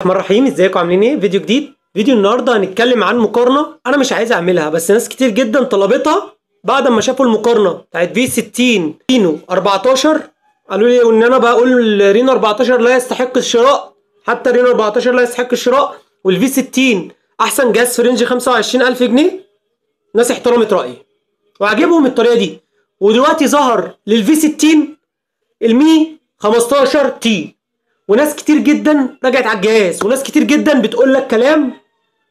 الرحمن الرحيم، ازيكم عاملين ايه؟ فيديو جديد. فيديو النهارده هنتكلم عن مقارنه انا مش عايز اعملها، بس ناس كتير جدا طلبتها بعد ما شافوا المقارنه بتاعت في 60 رينو 14. قالوا لي ان انا بقول رينو 14 لا يستحق الشراء، حتى رينو 14 لا يستحق الشراء، والفي 60 احسن جهاز في رينج 25000 جنيه. ناس احترمت رايي وعجبهم الطريقه دي، ودلوقتي ظهر للفي 60 المي 15 تي، وناس كتير جدا رجعت على الجهاز، وناس كتير جدا بتقول لك كلام.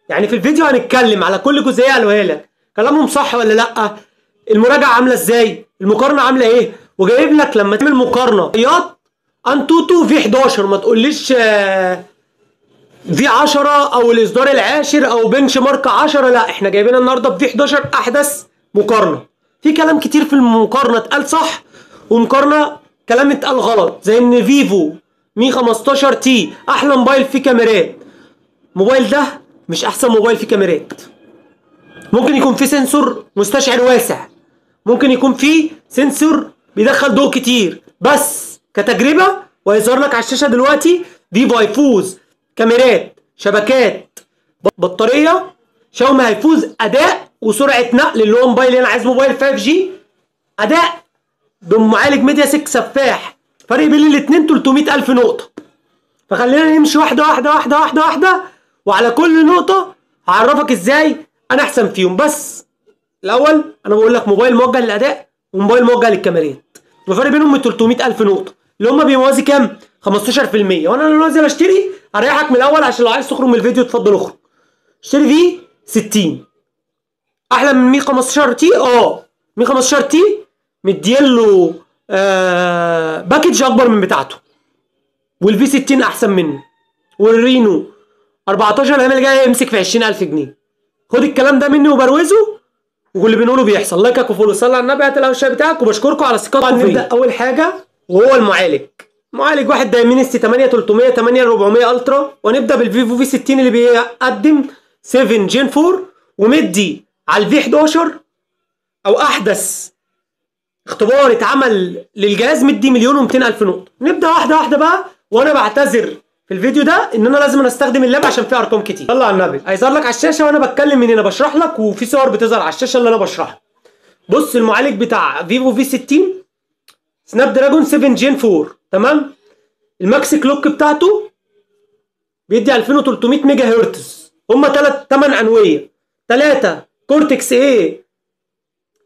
يعني في الفيديو هنتكلم على كل جزئيه قالوها لك، كلامهم صح ولا لا، المراجعه عامله ازاي، المقارنه عامله ايه، وجايب لك لما تعمل مقارنه رياض انتوتو في 11. ما تقوليش في 10 او الاصدار العاشر او بنش مارك 10، لا، احنا جايبينها النهارده في 11 احدث مقارنه. في كلام كتير في المقارنه اتقال صح، ومقارنه كلام اتقال غلط، زي ان فيفو مي 15 تي احلى موبايل فيه كاميرات. الموبايل ده مش احسن موبايل فيه كاميرات. ممكن يكون فيه سنسور مستشعر واسع، ممكن يكون فيه سنسور بيدخل ضوء كتير، بس كتجربه وهيظهر لك على الشاشه دلوقتي فيفو هيفوز كاميرات، شبكات، بطاريه. شاومي هيفوز اداء وسرعه نقل، اللي هو موبايل انا عايز موبايل 5G اداء بمعالج ميديا 6 سفاح. فرق بين الاثنين 300,000 نقطه. فخلينا نمشي واحده واحده واحده واحده واحده، وعلى كل نقطه هعرفك ازاي انا احسن فيهم. بس الاول انا بقول لك موبايل موجه للاداء وموبايل موجه للكاميرات، والفرق بينهم من 300,000 نقطه، اللي هم بيوازي كام؟ 15%. وانا لو نازل اشتري اريحك من الاول، عشان لو عايز تخرج من الفيديو اتفضل اخرج. اشتري في 60 احلى من 115 تي. 115 تي مديله باكج اكبر من بتاعته، والفي 60 احسن منه، والرينو 14 الايام اللي جايه يمسك في 20,000 جنيه. خد الكلام ده مني وبروزه، واللي بنقوله بيحصل. لايكك وفولو، صلي على النبي، هات الشاي بتاعك، وبشكركم على ثقتكم فيا. نبدا اول حاجه وهو المعالج. معالج واحد دايمنستي 8300 8400 الترا، ونبدا بالفيفو في 60 اللي بيقدم 7 جين 4، ومدي على الفي 11 او احدث اختبار اتعمل للجهاز مدي 1,200,000 نقطه. نبدا واحده واحده بقى، وانا بعتذر في الفيديو ده ان انا لازم استخدم اللاب عشان فيه ارقام كتير. صلى على النبي. هيظهر لك على الشاشه وانا بتكلم من هنا بشرح لك، وفي صور بتظهر على الشاشه اللي انا بشرحها. بص، المعالج بتاع فيفو في 60 سناب دراجون 7 جين 4، تمام. الماكس كلوك بتاعته بيدي 2300 ميجا هرتز. هما 8 انويه، 3 كورتكس اي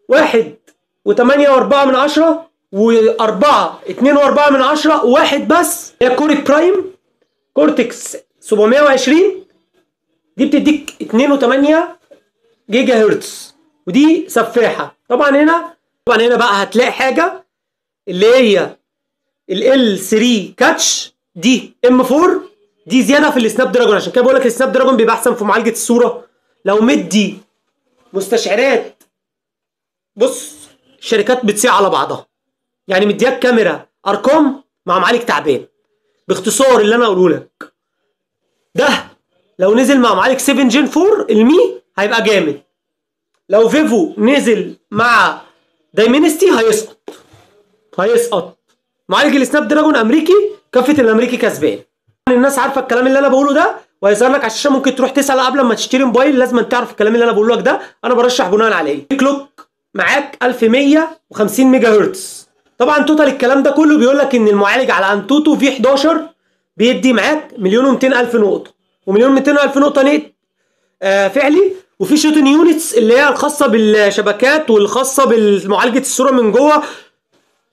1.8 و4 2.4 وواحد بس هي كوري برايم كورتكس 720. دي بتديك 2.8 جيجا هرتز، ودي سفاحه. طبعا هنا بقى هتلاقي حاجه اللي هي ال L3 كاتش دي M4، دي زياده في السناب دراجون. عشان كده بقول لك السناب دراجون بيبقى احسن في معالجه الصوره. لو مدي مستشعرات، بص الشركات بتصيع على بعضها، يعني مدياك كاميرا ارقام مع معالج تعبان. باختصار اللي انا اقوله لك ده، لو نزل مع معالج 7 جين 4 المي هيبقى جامد. لو فيفو نزل مع دايمنستي هيسقط. معالج السناب دراجون امريكي، كفه الامريكي كسبان. الناس عارفه الكلام اللي انا بقوله ده، وهيظهر لك على الشاشه. ممكن تروح تسال قبل ما تشتري موبايل، لازم تعرف الكلام اللي انا بقوله لك ده انا برشح بناء على ايه. كلوك معاك 1150 ميجا هرتز. طبعا توتال الكلام ده كله بيقول لك ان المعالج على انتوتو في 11 بيدي معاك 1,200,000 نقطه، و1,200,000 نقطه نت فعلي. وفي شوتن يونتس اللي هي الخاصه بالشبكات والخاصه بمعالجه الصوره من جوه،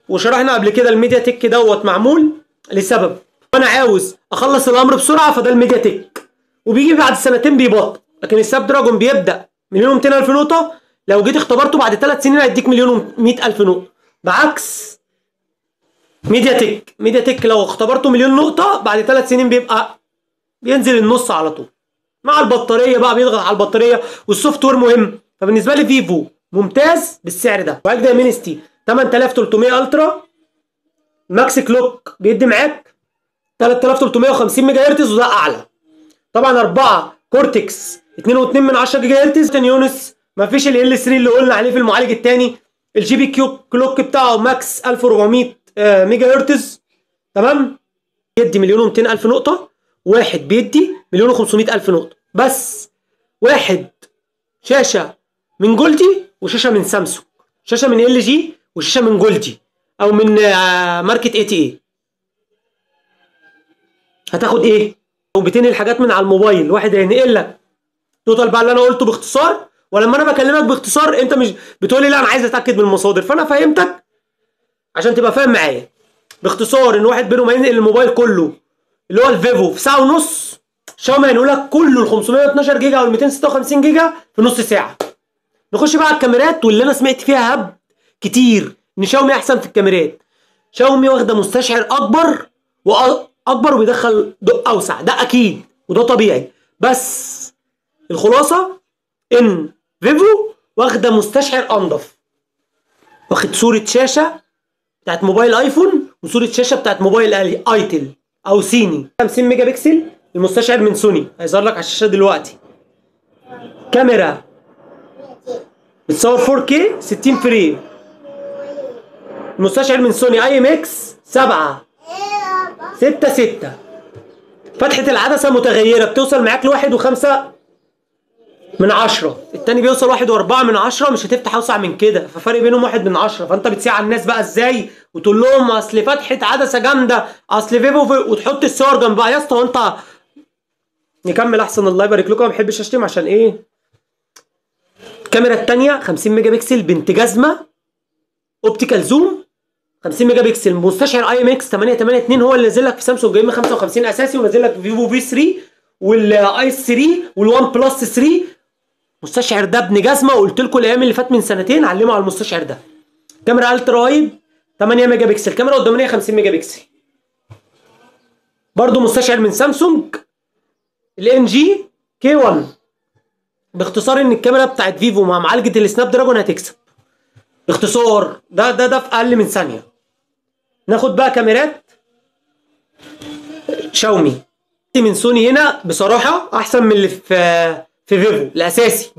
وشرحنا قبل كده الميديا تك دوت معمول لسبب. انا عاوز اخلص الامر بسرعه، فده الميديا تك، وبيجي بعد سنتين بيبطل. لكن السناب دراجون بيبدا 1,200,000 نقطه، لو جيت اختبرته بعد 3 سنين هيديك 1,100,000 نقطه. بعكس ميديا تك لو اختبرته 1,000,000 نقطه بعد 3 سنين بينزل النص على طول. مع البطاريه بقى بيضغط على البطاريه، والسوفت وير مهم. فبالنسبه لي فيفو ممتاز بالسعر ده. معاك دايمنستي 8300 الترا، ماكس كلوك بيدي معاك 3350 ميجا هرتز، وده اعلى. طبعا 4 كورتكس 2.2 جيجا هرتز. يونس مفيش ال L3 اللي قلنا عليه في المعالج الثاني. الجي بي كيو كلوك بتاعه ماكس 1400 ميجا هرتز، تمام. يدي 1,200,000 نقطه، واحد بيدي 1,500,000 نقطه. بس واحد شاشه من جولدي وشاشه من سامسونج، شاشه من ال جي وشاشه من جولدي او من ماركه اي تي اي، هتاخد ايه؟ وبتنقل الحاجات من على الموبايل، واحد هينقل لك توتال بقى اللي انا قلته باختصار، ولما انا بكلمك باختصار انت مش بتقولي لا انا عايز اتاكد من المصادر، فانا فهمتك عشان تبقى فاهم معايا باختصار ان واحد بينهم هينقل الموبايل كله اللي هو الفيفو في ساعه ونص، شاومي هينقل لك كله ال 512 جيجا او ال 256 جيجا في نص ساعه. نخش بقى على الكاميرات، واللي انا سمعت فيها هب كتير ان شاومي احسن في الكاميرات. شاومي واخده مستشعر اكبر واكبر وبيدخل ضوء اوسع، ده اكيد وده طبيعي، بس الخلاصه ان فيفو واخده مستشعر انضف، واخد صوره شاشه بتاعت موبايل ايفون وصوره شاشه بتاعت موبايل ايتل او صيني. 50 ميجا بكسل المستشعر من سوني هيظهر لك على الشاشه دلوقتي. كاميرا بتصور 4K 60 فريم. المستشعر من سوني اي ام اكس 766. فتحة العدسة متغيرة بتوصل معاك ل1.5، التاني بيوصل 1.4، مش هتفتح اوسع من كده، ففرق بينهم 1/10. فانت بتسيع على الناس بقى ازاي وتقول لهم اصل فتحة عدسة جامدة، اصل فيفو وتحط الصور جنبها يا اسطى. وانت نكمل احسن، الله يبارك لكم، ما بحبش اشتم عشان ايه. الكاميرا التانية 50 ميجا بكسل بنت جزمة، اوبتيكال زوم 50 ميجا بكسل، مستشعر اي ام اكس 882 هو اللي نازل لك في سامسونج ام 55 اساسي، ونازل لك فيفو في 3 والاي 3 والوان بلس 3. المستشعر ده ابن جزمه، وقلت لكم الايام اللي فات من سنتين علموا على المستشعر ده. كاميرا الترا وايد 8 ميجا بكسل، كاميرا قدامانيه 50 ميجا بكسل. برضو مستشعر من سامسونج الان جي كي 1. باختصار ان الكاميرا بتاعت فيفو مع معالجه السناب دراجون هتكسب. باختصار ده في اقل من ثانيه. ناخد بقى كاميرات شاومي من سوني. هنا بصراحه احسن من اللي في فيفو الاساسي،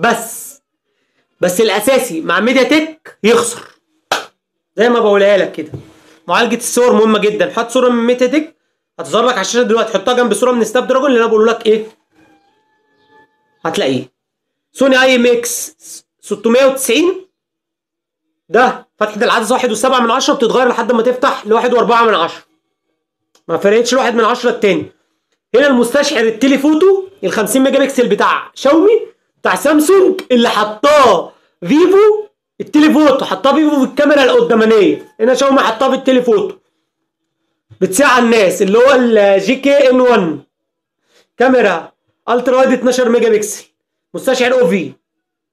بس الاساسي مع ميديا تك يخسر، زي ما بقولها لك كده. معالجه الصور مهمه جدا. حط صوره من ميديا تك هتظهر لك على الشاشه دلوقتي، حطها جنب صوره من سناب دراجون اللي انا بقول لك ايه هتلاقيه. سوني اي ام اكس 690 ده فتحه العدسه 1.7 بتتغير لحد ما تفتح ل1.4، ما فرقتش ل1 التاني. هنا المستشعر التليفوتو ال 50 ميجا بكسل بتاع شاومي بتاع سامسونج اللي حطاه فيفو التليفوتو، حطاه فيفو في الكاميرا القدامانيه. هنا شاومي حطاه في التليفوتو. بتساع الناس اللي هو الجي كي ان 1. كاميرا الترا وايد 12 ميجا بكسل، مستشعر او في.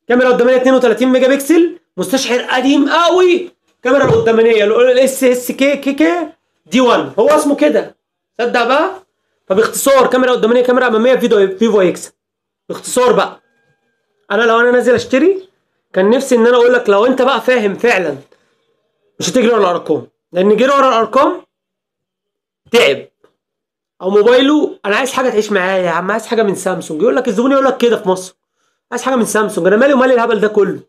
كاميرا قدامانيه 32 ميجا بكسل، مستشعر قديم قوي. كاميرا القدامانيه الاس اس كي دي 1 هو اسمه كده، تصدق بقى. فباختصار كاميرا قدامانيه كاميرا اماميه فيفو اكس. باختصار بقى لو انا نازل اشتري كان نفسي ان انا اقول لك لو انت بقى فاهم فعلا مش هتجري ورا الارقام، لان جري ورا الارقام تعب. او موبايله انا عايز حاجه تعيش معايا يا عم، عايز حاجه من سامسونج، يقول لك الزبون يقول لك كده في مصر، عايز حاجه من سامسونج. انا مالي ومال الهبل ده كله،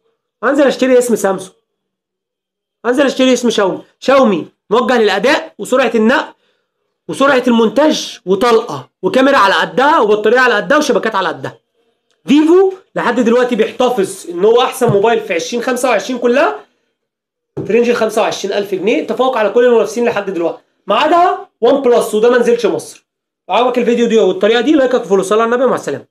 انزل اشتري اسم سامسونج، انزل اشتري اسم شاومي موجه للاداء وسرعه النقل وسرعه المونتاج وطلقه وكاميرا على قدها وبطاريه على قدها وشبكات على قدها. فيفو لحد دلوقتي بيحتفظ ان هو احسن موبايل في 2025 كلها في رينج ال 25,000 جنيه، تفوق على كل المنافسين لحد دلوقتي ما عدا وان بلس، وده ما نزلش مصر. لو عجبك الفيديو دي والطريقه دي لايك وفولو. صلى على النبي، مع السلامه.